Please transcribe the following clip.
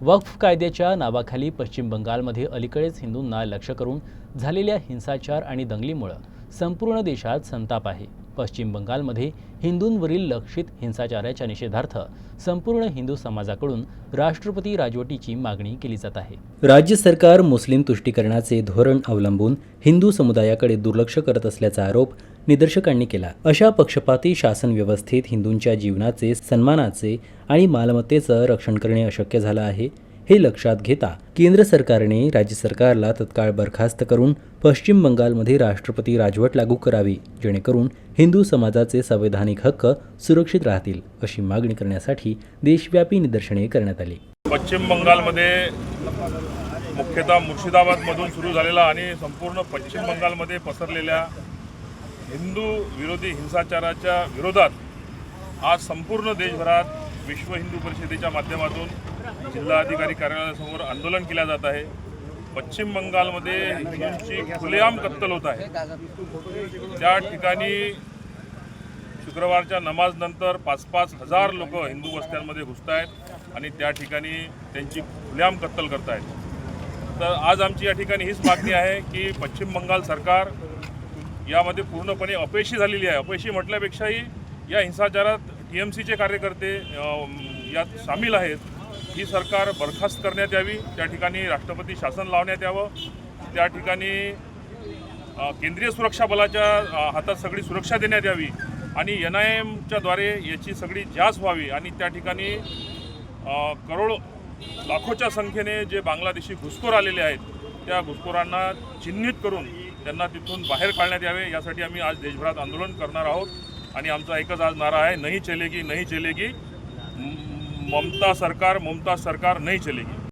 वक्फ कायद्याच्या नावाखाली पश्चिम बंगालमध्ये अलीकडेच हिंदूंना लक्ष्य करून झालेल्या हिंसाचार आणि दंगलीमुळे संपूर्ण देशात संताप आहे। पश्चिम बंगालमध्ये हिंदूंवरील लक्षित हिंसाचाराच्या निषेधार्थ संपूर्ण हिंदू समाजाकडून राष्ट्रपती राजवटीची मागणी केली जात आहे। राज्य सरकार मुस्लिम तुष्टीकरणाचे धोरण अवलंबून हिंदू समुदायाकडे दुर्लक्ष करत असल्याचा आरोप निदर्शकांनी केला। अशा पक्षपाती शासन व्यवस्थेत हिंदूंच्या जीवनाचे, सन्मानाचे आणि मालमत्तेचं रक्षण करणे अशक्य झालं आहे। हे लक्षात घेता केंद्र सरकारने राज्य सरकारला तत्काळ बरखास्त करून पश्चिम बंगालमध्ये राष्ट्रपती राजवट लागू करावी, जेणेकरून हिंदू समाजाचे संवैधानिक हक्क सुरक्षित राहतील, अशी मागणी करण्यासाठी देशव्यापी निदर्शने करण्यात आली। पश्चिम बंगालमध्ये मुख्यतः मुर्शिदाबादमधून सुरू झालेला आणि संपूर्ण पश्चिम बंगालमध्ये पसरलेल्या हिंदू विरोधी हिंसाचाराच्या विरोधात आज संपूर्ण देशभरात विश्व हिंदू परिषदेच्या माध्यमातून जिल्हाधिकारी कार्यालयासमोर आंदोलन केले जात आहे। पश्चिम बंगालमध्ये हिंदूंची खुलेआम कत्तल होत आहे। त्या ठिकाणी शुक्रवारच्या नमाजनंतर 5-5 हजार लोक हिंदू वस्त्यांमध्ये घुसत आहेत आणि त्या ठिकाणी त्यांची खुलेआम कत्तल करत आहेत। तर आज आमची या ठिकाणी हीच मागणी आहे की पश्चिम बंगाल सरकार यामध्ये पूर्णपणे अपयशी झालेली आहे। अपयशी म्हटल्यापेक्षाही या हिंसाचारात TMCचे कार्यकर्ते यात सामील आहेत। ही सरकार बरखास्त करण्यात यावी, त्या ठिकाणी राष्ट्रपती शासन लावण्यात यावं, त्या ठिकाणी केंद्रीय सुरक्षा बलाच्या हातात सगळी सुरक्षा देण्यात यावी आणि NIMच्या द्वारे याची सगळी जाच व्हावी आणि त्या ठिकाणी लाखोच्या संख्येने जे बांगलादेशी घुसखोर आलेले आहेत त्या घुसखोरांना चिन्हित करून त्यांना तिथून बाहेर काढण्यात यावे। यासाठी आम्ही आज देशभरात आंदोलन करणार आहोत आणि आमचा एकच आज नारा आहे, नहीं चलेगी नहीं चलेगी, ममता सरकार नहीं चलेगी।